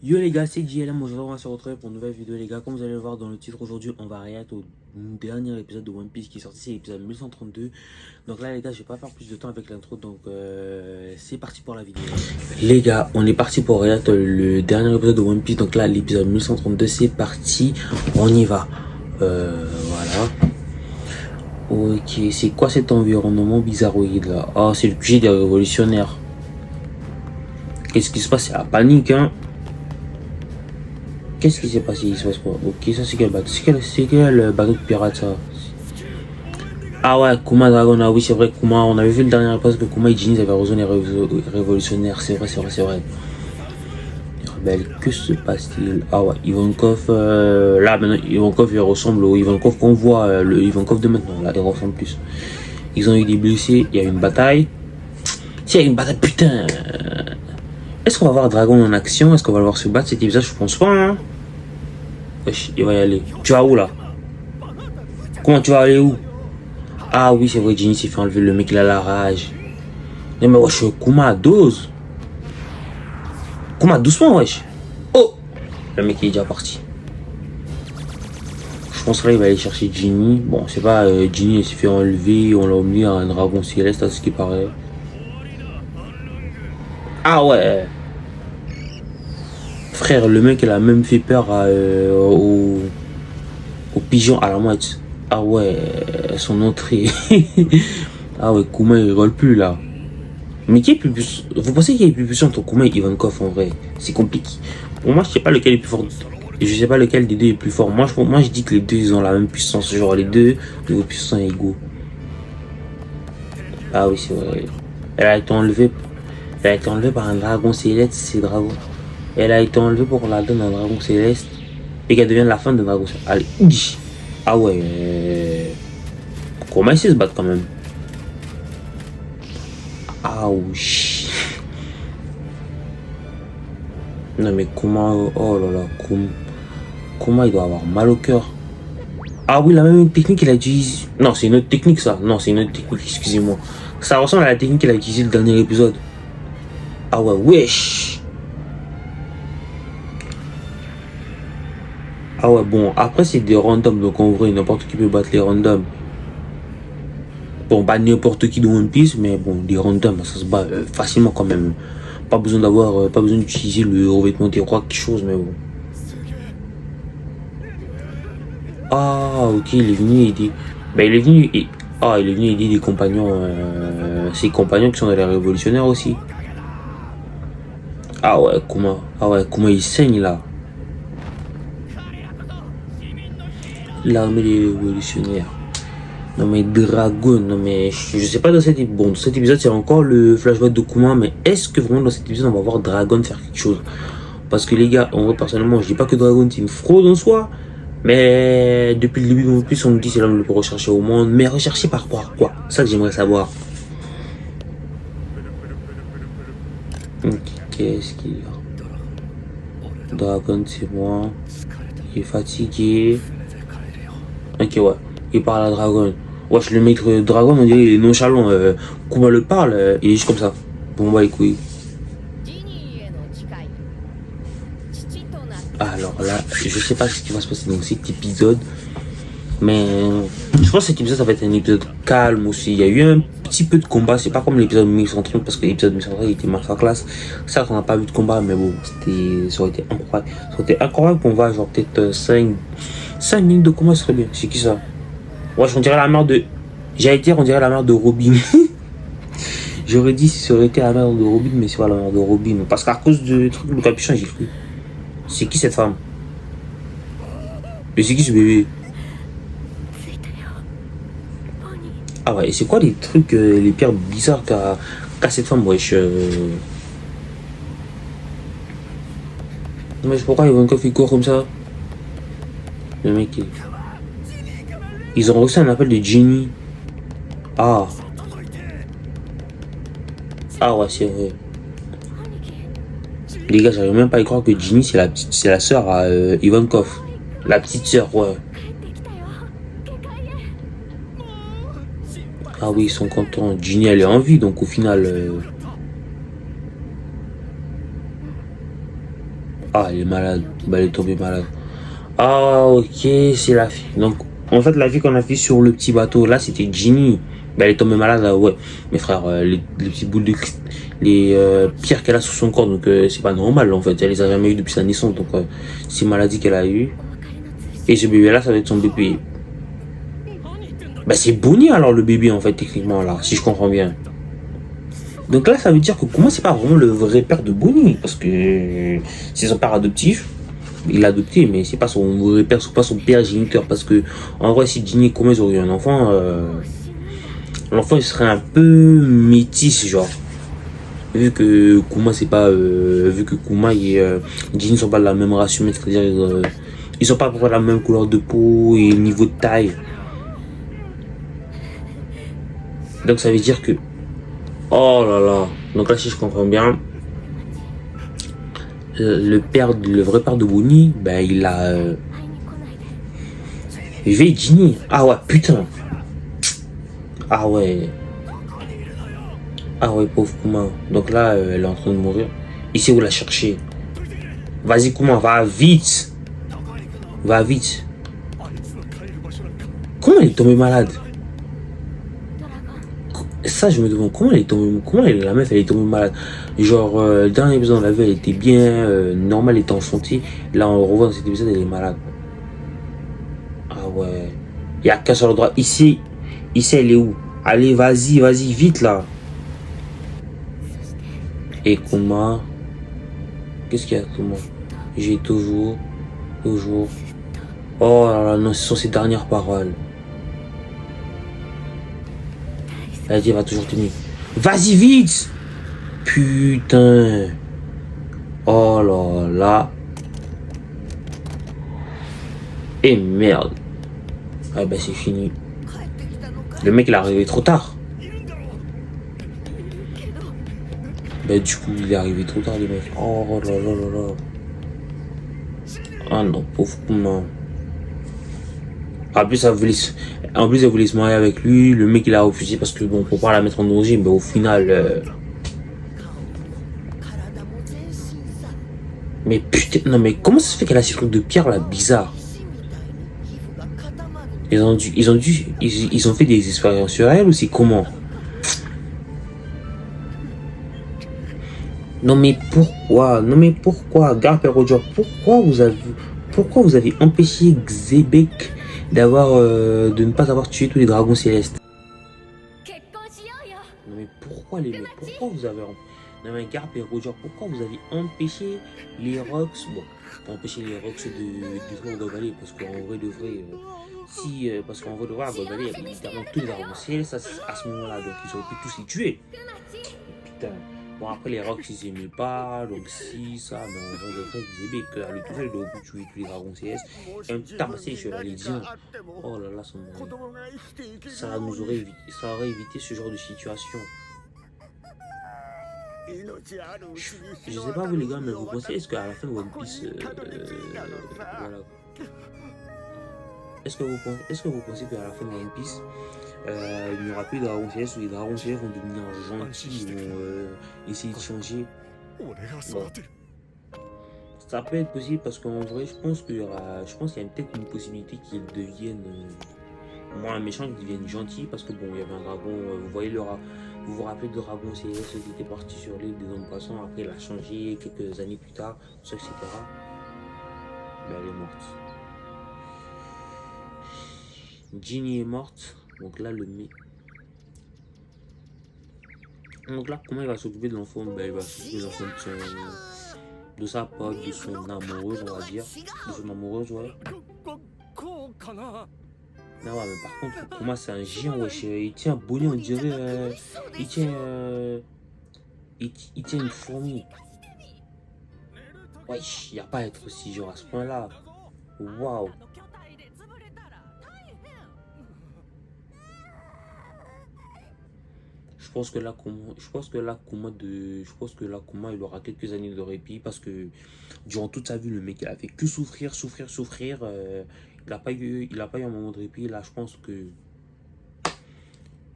Yo les gars, c'est JLM, aujourd'hui on va se retrouver pour une nouvelle vidéo les gars. Comme vous allez le voir dans le titre, aujourd'hui on va réagir au dernier épisode de One Piece qui est sorti, c'est l'épisode 1132. Donc là les gars, je vais pas faire plus de temps avec l'intro, donc c'est parti pour la vidéo. Les gars, on est parti pour réagir le dernier épisode de One Piece, donc là l'épisode 1132, c'est parti, on y va. Voilà. Ok, c'est quoi cet environnement bizarroïde là? Ah, c'est le QG des révolutionnaires. Qu'est-ce qui se passe? C'est la panique hein. Qu'est-ce qui s'est passé? Il se passe quoi? Ok, ça c'est quel bateau? C'est quel bateau de pirate ça? Ah ouais, Kuma Dragon, ah oui c'est vrai, Kuma, on avait vu le dernier épisode que Kuma et Ginny avaient rejoint les révolutionnaires, c'est vrai, c'est vrai, c'est vrai. Les rebelles, que se passe-t-il? Ah ouais, Ivankov, là maintenant Ivankov il ressemble au Ivankov qu'on voit, le Ivankov de maintenant, là il ressemble plus. Ils ont eu des blessés, il y a eu une bataille. Si, il y a eu une bataille, putain. Est-ce qu'on va voir Dragon en action? Est-ce qu'on va le voir se battre cet épisode? Je pense pas, hein. Wesh, il va y aller. Tu vas où là? Comment tu vas aller où? Ah oui, c'est vrai, Ginny s'est fait enlever, le mec il a la rage. Non mais wesh, Kuma, dose. Kuma, doucement, wesh. Oh! Le mec il est déjà parti. Je pense que là il va aller chercher Ginny. Bon, c'est pas, Ginny elle s'est fait enlever, on l'a emmené à un dragon céleste à ce qui paraît. Ah ouais! Frère, le mec il a même fait peur au pigeon à la moitié. Ah ouais, son entrée. Ah ouais, Kuma il rigole plus là. Mais qui est plus puissant? Vous pensez qu'il est plus puissant entre Kuma et Ivankov en vrai? C'est compliqué. Pour moi, je sais pas lequel est plus fort. Et je sais pas lequel des deux est plus fort. Moi, je dis que les deux ils ont la même puissance. Genre les deux niveau puissance égaux. Ah oui, c'est vrai. Elle a été enlevée. Elle a été enlevée par un dragon céleste, c'est dragon. Elle a été enlevée pour la donne d'un dragon céleste. Et qu'elle devienne la fin d'un dragon céleste. Allez, ah ouais. Comment ils se battent quand même? Ah oui. Non mais comment... Oh là là, comment il doit avoir mal au cœur. Ah oui, la même technique qu'il a utilisée. Non, c'est une autre technique ça. Non, c'est une autre technique, excusez-moi. Ça ressemble à la technique qu'il a utilisée le dernier épisode. Ah ouais, wesh. Ah ouais, bon, après c'est des randoms, donc en vrai, n'importe qui peut battre les randoms. Bon, pas n'importe qui de One Piece, mais bon, des randoms, ça se bat facilement quand même. Pas besoin d'avoir, pas besoin d'utiliser le revêtement des rois, quelque chose, mais bon. Ah, ok, il est venu aider. Ben, il est venu, ah, il est venu aider des compagnons, ses compagnons qui sont dans les révolutionnaires aussi. Ah ouais, comment il saigne là. L'armée des révolutionnaires. Non mais Dragon, non mais je sais pas dans cet épisode. Bon, dans cet épisode c'est encore le flashback de Kuma, mais est-ce que vraiment dans cet épisode on va voir Dragon faire quelque chose? Parce que les gars, en vrai personnellement, je dis pas que Dragon c'est une fraude en soi, mais depuis le début de One Piece on nous dit c'est l'homme le plus recherché au monde, mais recherché par rapport à quoi? Ça que j'aimerais savoir. Qu'est-ce qu'il y a? Dragon c'est moi. Il est fatigué. Ok ouais, il parle à Dragon. Wesh, le maître dragon, on dirait il est nonchalant. Kuma le parle, il est juste comme ça. Bon, bah, les couilles. Alors là, je sais pas ce qui va se passer dans cet épisode. Mais je pense que cet épisode, ça va être un épisode calme aussi. Il y a eu un petit peu de combat. C'est pas comme l'épisode 1130, parce que l'épisode 1130 il était masterclass. Ça, on n'a pas vu de combat, mais bon, ça aurait été incroyable. Ça aurait été incroyable qu'on va, genre, peut-être 5 minutes de combat, ce serait bien. C'est qui ça? Ouais, on dirait la mère de. J'allais dire, on dirait la mère de Robin. J'aurais dit si ça aurait été la mère de Robin, mais c'est pas la mère de Robin. Parce qu'à cause du truc de capuchon, j'ai cru. C'est qui cette femme? Mais c'est qui ce bébé? Ah ouais, c'est quoi les trucs, les pierres bizarres qu'a cette femme, wesh? Mais pourquoi ils vont encore faire quoi comme ça? Le mec, ils ont reçu un appel de Ginny. Ah. Ah ouais, c'est vrai. Les gars, j'arrive même pas à y croire que Ginny c'est la sœur à Ivankov. La petite sœur, ouais. Ah oui, ils sont contents. Ginny elle est en vie, donc au final. Ah, elle est malade. Bah, elle est tombée malade. Ah, ok, c'est la fille. Donc, en fait, la fille qu'on a fait sur le petit bateau, là, c'était Ginny. Bah, elle est tombée malade, là, ouais. Mes frères, les petits boules de... Les pierres qu'elle a sur son corps, donc c'est pas normal, en fait. Elle les a jamais eu depuis sa naissance, donc c'est une maladie qu'elle a eu. Et ce bébé-là, ça va être son bébé. Bah, c'est Bonnie, alors, le bébé, en fait, techniquement, là, si je comprends bien. Donc là, ça veut dire que Kuma, c'est pas vraiment le vrai père de Bonnie, parce que c'est son père adoptif. Il l'a adopté, mais c'est pas son vrai père, c'est pas son père géniteur. Parce que, en vrai, si Ginny et Kuma ils auraient eu un enfant, l'enfant il serait un peu métis, genre. Vu que Kuma, c'est pas. Vu que Kuma et Ginny sont pas de la même race humaine, c'est-à-dire ils sont pas à peu près de la même couleur de peau et niveau de taille. Donc ça veut dire que. Oh là là. Donc là, si je comprends bien, le vrai père de Bonnie, ben il a. Ginny. Ah ouais, putain. Ah ouais. Ah ouais, pauvre Kuma. Donc là, elle est en train de mourir. Il sait où la chercher. Vas-y, Kuma, va vite. Va vite. Comment elle est tombée malade? Ça, je me demande comment elle est tombée. Comment la meuf, elle est tombée malade? Genre, le dernier épisode, on l'a vu, elle était bien normale, elle était en santé. Là, on le revoit dans cet épisode, elle est malade. Ah ouais. Il n'y a qu'un seul endroit. Ici, elle est où? Allez, vas-y, vite là. Et Kuma. Qu'est-ce qu'il y a, Kuma? J'ai toujours. Oh là là, non, ce sont ses dernières paroles. Elle a dit, elle va toujours tenir. Vas-y, vite! Putain. Oh là là. Et merde. Ah bah c'est fini. Le mec, il est arrivé trop tard. Bah du coup, il est arrivé trop tard, le mec. Oh là là là là. Ah non, pauvre Kuma. En plus, elle voulait se marier avec lui. Le mec, il a refusé parce que bon, pour pas la mettre en danger. Mais au final. Mais putain, non, mais comment ça se fait qu'elle a ces trucs de pierre là, bizarre? Ils ont fait des expériences sur elle ou c'est comment? Non mais pourquoi, Garp et Roger, pourquoi vous avez empêché Xebec de ne pas avoir tué tous les dragons célestes? Non mais pourquoi les mecs, pourquoi vous avez, non mais Garp et Roger, pourquoi vous avez empêché les Rox, bon, pas empêché les Rox de détruire Golbali, parce qu'en vrai de vrai, parce qu'en vrai de vrai, Golbali, il y avait littéralement tous les dragons célestes à ce moment-là, donc ils auraient pu tous les tuer. Putain. Bon, après, les Rocks, ils aimaient pas, donc si, ça, mais en vrai, le vrai, ils aimaient que lui tout seul, il aurait pu tuer tous les dragons CS. Et un petit tabassé les chevaliers. Oh là là, ça aurait évité ce genre de situation. Je sais pas vous les gars, mais vous pensez, est-ce qu'à la fin de One Piece, voilà. Est-ce que vous pensez qu'à la fin de One Piece, il n'y aura plus de dragons célestes ou les dragons célestes vont devenir gentils, ils vont essayer de changer? Bon. Ça peut être possible parce qu'en vrai, je pense qu'il y a peut-être une possibilité qu'ils deviennent moins méchants, qu'ils deviennent gentils parce que bon, il y avait un dragon, vous vous rappelez de dragon céleste qui était parti sur l'île des hommes poissons, après il a changé quelques années plus tard, etc. Mais elle est morte. Ginny est morte, donc là le mec. Donc là, comment il va s'occuper de l'enfant? Ben, il va s'occuper de l'enfant de sa pote, de son amoureuse, on va dire. De son amoureuse, ouais. Non, ouais, mais par contre, pour moi, c'est un géant, wesh. Il tient bonnet, on dirait. Il tient une fourmi. Wesh, il n'y a pas à être aussi genre à ce point-là. Waouh. Je pense que là, il aura quelques années de répit parce que durant toute sa vie, le mec, il a fait que souffrir. Il a pas eu un moment de répit. Là, je pense que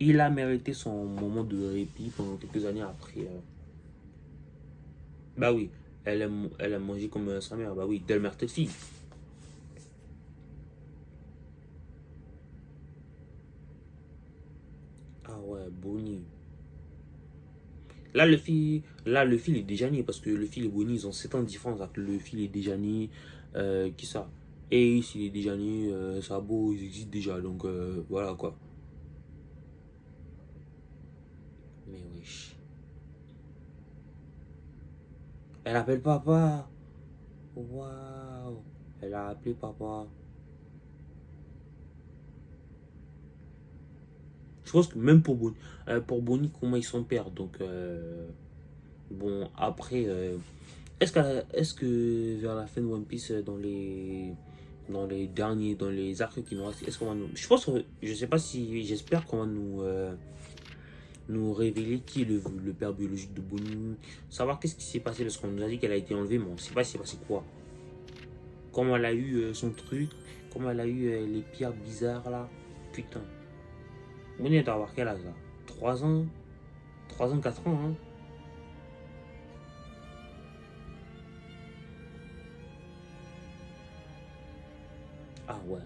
il a mérité son moment de répit pendant quelques années après. Bah oui, Elle aime manger comme sa mère. Bah oui, telle mère, telle fille. Ah ouais, Bonnie. Là, le fil est déjà né parce que le fil et Bonnie, ils ont 7 ans de différence. Donc, le fil est déjà né. Qui ça? Ace, il est déjà né. Sabo, ils existent déjà. Donc, voilà quoi. Mais wesh. Elle appelle papa. Waouh. Elle a appelé papa. Je pense que même pour Bonnie, comment ils sont pères. Donc, bon, après, est-ce que vers la fin de One Piece, dans les arcs qui nous restent, est-ce qu'on va nous, je pense que, je sais pas si, j'espère qu'on va nous révéler qui est le père biologique de Bonnie, savoir qu'est-ce qui s'est passé parce qu'on nous a dit qu'elle a été enlevée, mais on sait pas s'il s'est passé quoi. Comment elle a eu son truc, comment elle a eu les pierres bizarres là, putain. Bonnie elle doit avoir quel âge là? 3 ans, 3 ans, 4 ans, hein. Ah ouais.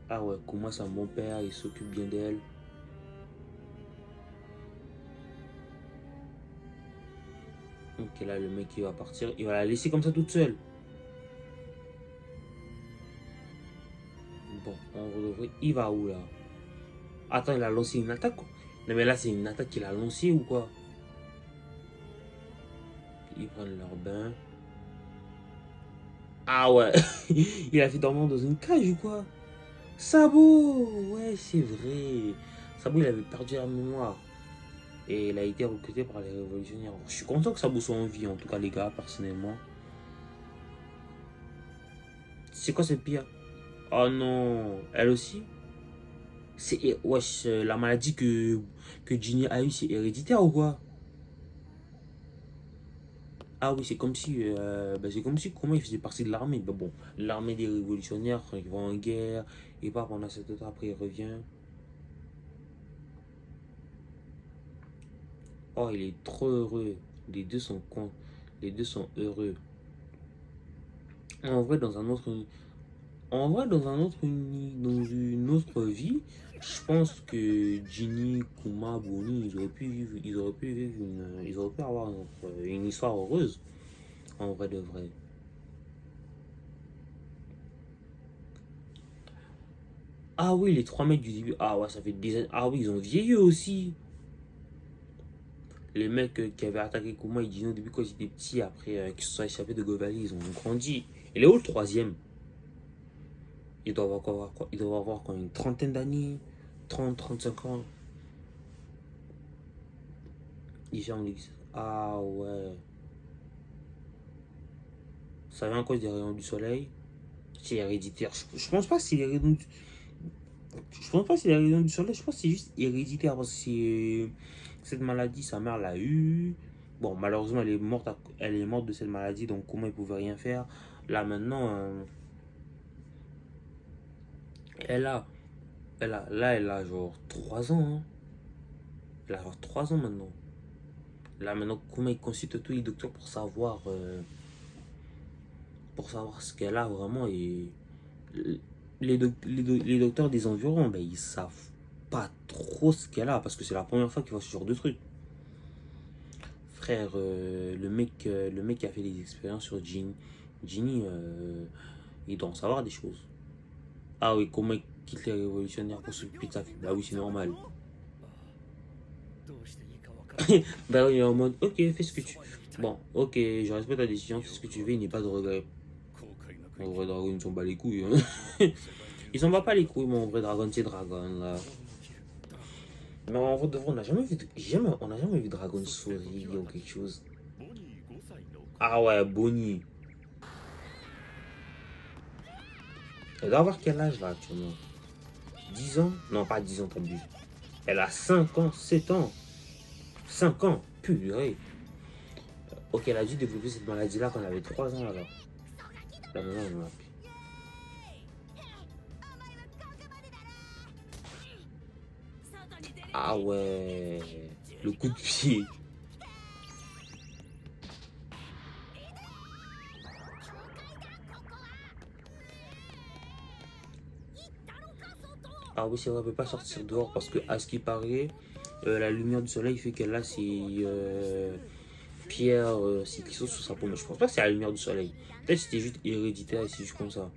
Ah ouais, comment ça, mon père, il s'occupe bien d'elle. Ok, là, le mec, il va partir. Il va la laisser comme ça toute seule. Bon, on redevrait. Il va où, là? Attends, il a lancé une attaque, quoi. Non, mais là, c'est une attaque qu'il a lancée ou quoi? Ils prennent leur bain. Ah ouais. Il a fait dormir dans une cage ou quoi? Sabo! Ouais, c'est vrai. Sabo, il avait perdu la mémoire. Et il a été recruté par les révolutionnaires. Je suis content que Sabo soit en vie, en tout cas, les gars, personnellement. C'est quoi cette pire? Oh non, elle aussi? C'est wesh, la maladie que Ginny a eu, c'est héréditaire ou quoi? Ah oui, c'est comme si comment il faisait partie de l'armée. Bah bon, l'armée des révolutionnaires, quand ils vont en guerre, il part pendant 7 ans, après il revient. Oh, il est trop heureux. Les deux sont cons. Les deux sont heureux. En vrai, dans une autre vie, je pense que Ginny, Kuma, Bonnie, ils auraient pu avoir une histoire heureuse, en vrai de vrai. Ah oui, les 3 mecs du début, ah ouais, ça fait des années. Ah oui, ils ont vieilli aussi. Les mecs qui avaient attaqué Kuma et Ginny au début quand ils étaient petits, après qu'ils se sont échappés de Govali, ils ont grandi. Il est où le troisième? Ils doivent avoir quoi, une trentaine d'années, 30, 35 ans. Différents lycées. Ah ouais. Ça vient à cause des rayons du soleil. C'est héréditaire. Je pense pas que c'est les rayons du... Je pense pas que c'est les rayons du soleil. Je pense que c'est juste héréditaire. Parce que cette maladie, sa mère l'a eu. Bon, malheureusement, elle est morte de cette maladie. Donc, comment il pouvait rien faire? Là, maintenant, elle a, elle a genre 3 ans, hein. Elle a genre 3 ans maintenant. Là, maintenant, comment il consulte tous les docteurs pour savoir ce qu'elle a vraiment. Et les docteurs des environs, ben, ils savent pas trop ce qu'elle a parce que c'est la première fois qu'ils voient ce genre de truc. Frère, le mec qui a fait des expériences sur Ginny, il doit en savoir des choses. Ah oui, comment il quitte les révolutionnaires pour s'occuper de sa fille? Bah oui, c'est normal. Bah oui, il est en mode, ok, fais ce que tu... Bon, ok, je respecte ta décision, fais ce que tu veux, il n'est pas de regret. Mon vrai dragon, ils s'en bat les couilles. Hein. Ils s'en battent pas les couilles, mon vrai dragon, c'est dragon là. Mais en vrai de vrai, on n'a jamais vu Dragon sourire ou quelque chose. Ah ouais, Bonnie. Elle doit avoir quel âge là actuellement? 10 ans? Non, pas 10 ans, t'abuses. Elle a 5 ans, 7 ans. 5 ans, purée. Ok, elle a dû développer cette maladie là quand elle avait 3 ans alors. Là maintenant, elle en a plus. Ah ouais, le coup de pied. Ah oui, c'est vrai, on peut pas sortir dehors parce que, à ce qui paraît, la lumière du soleil fait que là, c'est Pierre, c'est quelque chose sur sa peau. Mais je pense pas que c'est la lumière du soleil. Peut-être que c'était juste héréditaire et c'est juste comme ça.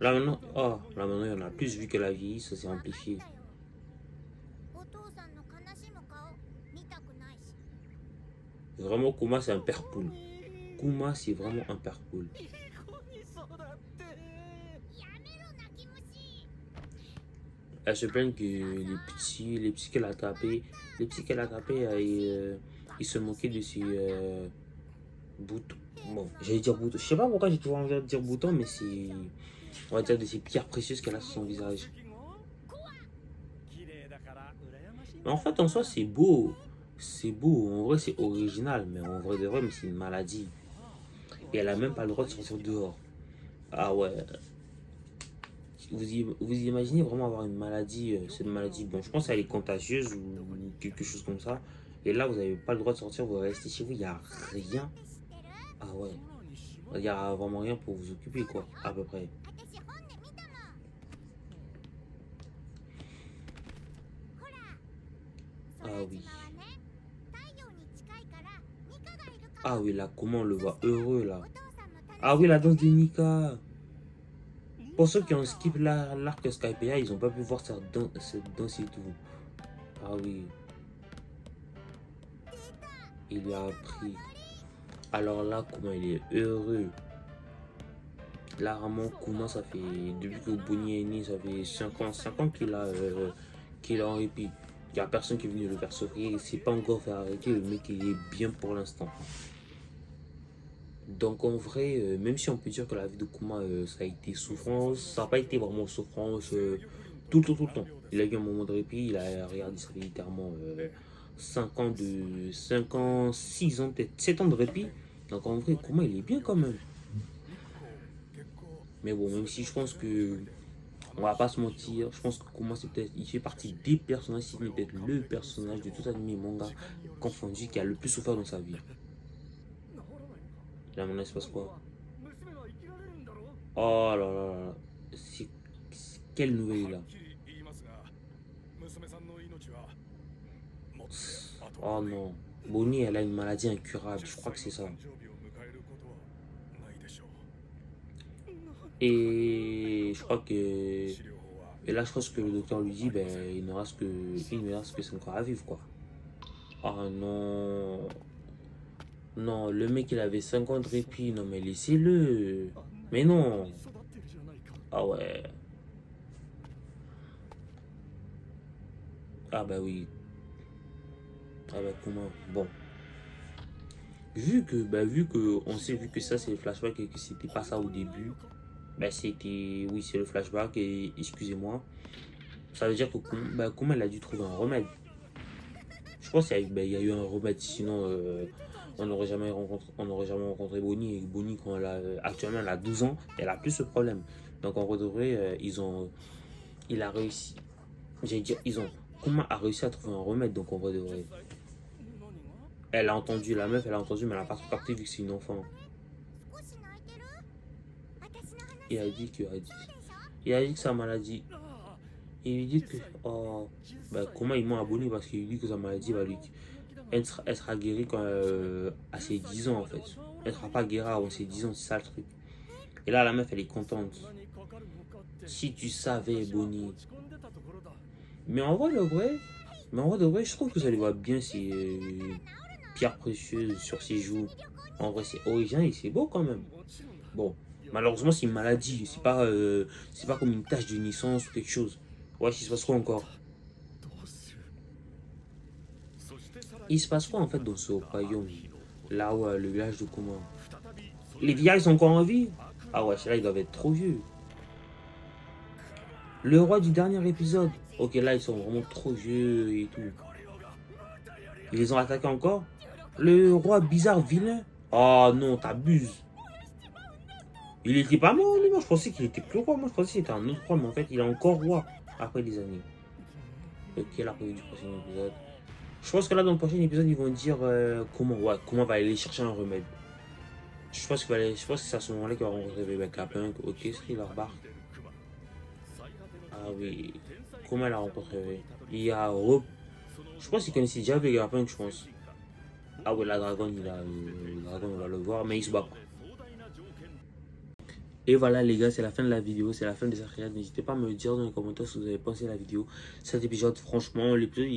Là maintenant, oh, là maintenant, il y en a plus vu que la vie, ça s'est amplifié. Vraiment, Kuma, c'est un père poule. Kuma, c'est vraiment un père poule. Elle se plaint que les petits qu'elle a tapés, ils se moquaient de ses boutons. Bon, j'allais dire boutons. Je sais pas pourquoi j'ai toujours envie de dire boutons, mais c'est, on va dire, de ces pierres précieuses qu'elle a sur son visage. Mais en fait, en soi, c'est beau. C'est beau. En vrai, c'est original. Mais en vrai de vrai, mais c'est une maladie. Et elle a même pas le droit de sortir dehors. Ah ouais. Vous imaginez vraiment avoir une maladie, cette maladie, bon, je pense qu'elle est contagieuse ou quelque chose comme ça. Et là, vous n'avez pas le droit de sortir, vous restez chez vous, il n'y a rien. Ah ouais. Il n'y a vraiment rien pour vous occuper, quoi, à peu près. Ah oui. Ah oui, là, comment on le voit heureux, là. Ah oui, la danse de Nika. Pour ceux qui ont skip l'arc Skypea, ils n'ont pas pu voir cette danse et tout. Ah oui. Il lui a appris. Alors là, comment il est heureux. Là, vraiment, Kuma, ça fait, depuis que Bonnie est né, ça fait 5 ans qu'il est en répit. Il n'y a personne qui est venu le faire souffrir. Il ne s'est pas encore fait arrêter. Le mec, il est bien pour l'instant. Donc, en vrai, même si on peut dire que la vie de Kuma, ça a été souffrance, ça n'a pas été vraiment souffrance tout le temps, tout le temps. Il a eu un moment de répit. Il a regardé, ça fait littéralement 5 ans, 6 ans, peut-être 7 ans de répit. Donc, en vrai, Kuma, il est bien quand même. Mais bon, même si je pense que on va pas se mentir, je pense que Kuma c'est peut-être, il fait partie des personnages, si ce n'est peut-être le personnage de tout anime et manga confondu qui a le plus souffert dans sa vie. Là maintenant il se passe quoi? Oh là là là, quelle nouvelle là? Oh non, Bonnie elle a une maladie incurable, je crois que c'est ça. Et je crois que, et là je pense que le docteur lui dit ben il ne reste que 5 ans à vivre quoi. Oh non. Non, le mec il avait 50 répits, non mais laissez-le. Mais non. Ah ouais. Ah bah oui. Ah bah comment? Bon. Vu que ça c'est le flashback et que c'était pas ça au début. Bah c'était, oui c'est le flashback et excusez-moi. Ça veut dire que comment elle a dû trouver un remède. Je pense qu'il y a eu un remède, sinon on n'aurait jamais rencontré Bonnie. Et Bonnie, quand actuellement elle a 12 ans, elle a plus ce problème. Donc en vrai de vrai, il a réussi. J'allais dire, comment a réussi à trouver un remède, donc en vrai de vrai. Elle a entendu, la meuf, elle a entendu, mais elle n'a pas trop capté vu que c'est une enfant. Il a dit que sa maladie. Il lui dit que, oh, comment ils m'ont abonné parce qu'il lui dit que sa maladie va lui. Elle sera guérie quand, à ses 10 ans en fait. Elle sera pas guérie avant ses 10 ans, c'est ça le truc. Et là, la meuf, elle est contente. Si tu savais, Bonnie. Mais en vrai de vrai, je trouve que ça lui va bien ces pierres précieuses sur ses joues. En vrai, c'est original et c'est beau quand même. Bon, malheureusement, c'est une maladie. C'est pas comme une tache de naissance ou quelque chose. Ouais, il se passe quoi encore? Il se passe quoi en fait dans ce royaume? Là où le village de Kuma. Les vieillards ils sont encore en vie? Ah ouais, là ils doivent être trop vieux. Le roi du dernier épisode. Ok, là ils sont vraiment trop vieux et tout. Ils les ont attaqués encore? Le roi bizarre vilain? Oh non, t'abuses. Il était pas mort, lui. Moi je pensais qu'il était plus roi. Moi je pensais que c'était un autre roi, mais en fait il est encore roi après des années. Ok, la prévue du prochain épisode. Je pense que là dans le prochain épisode ils vont dire comment va aller chercher un remède. Je pense que c'est à ce moment-là qu'il va rencontrer Bébé Lapin. Ok, Thriller Bark. Ah oui. Comment elle a rencontré, oui. Il y a je pense qu'il connaissait déjà Vegapunk, je pense. Ah ouais, la dragon, le dragon, on va le voir, mais il se bat pas. Et voilà les gars, c'est la fin de la vidéo, c'est la fin de cette réaction. N'hésitez pas à me dire dans les commentaires ce que vous avez pensé de la vidéo. Cet épisode, franchement, l'épisode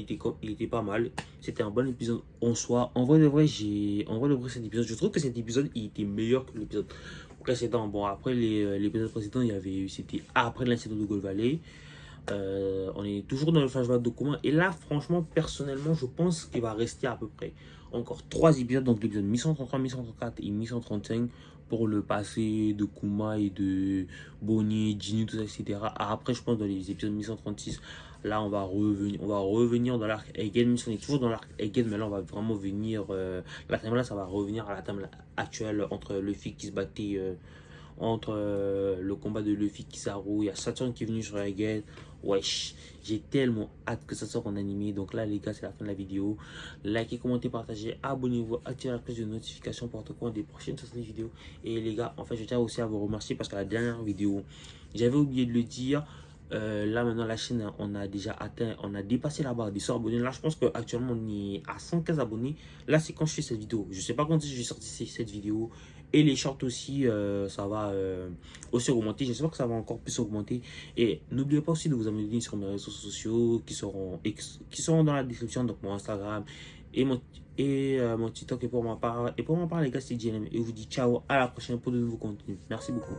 il était pas mal. C'était un bon épisode en soi. En vrai de vrai, cet épisode, je trouve que cet épisode il était meilleur que l'épisode précédent. Bon, après l'épisode précédent, c'était après l'incident de Gold Valley. On est toujours dans le flashback de Kuma. Et là, franchement, personnellement, je pense qu'il va rester à peu près encore 3 épisodes. Donc l'épisode 1133, 1134 et 1135 pour le passé de Kuma et de Bonnie, Ginny, tout ça, etc. Après, je pense dans les épisodes 1136, là, on va revenir dans l'arc Egen. On est toujours dans l'arc Egen, mais là, on va vraiment venir. La timeline, ça va revenir à la timeline actuelle entre Luffy qui se battait. Entre le combat de Luffy Kizaru, il y a Saturn qui est venu sur la guette. Wesh, j'ai tellement hâte que ça sorte en animé. Donc là les gars, c'est la fin de la vidéo. Likez, commentez, partagez, abonnez-vous, activez la cloche de notification pour être au courant des prochaines sorties de vidéos. Et les gars, en fait je tiens aussi à vous remercier parce que la dernière vidéo, j'avais oublié de le dire. Là maintenant la chaîne on a dépassé la barre des 100 abonnés. Là je pense qu'actuellement on est à 115 abonnés. Là c'est quand je fais cette vidéo, je sais pas quand je vais sortir cette vidéo. Et les shorts aussi ça va aussi augmenter. J'espère que ça va encore plus augmenter. Et n'oubliez pas aussi de vous abonner sur mes réseaux sociaux qui seront dans la description. Donc mon Instagram et mon TikTok. Et pour ma part les gars, c'est JLM. Et je vous dis ciao, à la prochaine pour de nouveaux contenus. Merci beaucoup.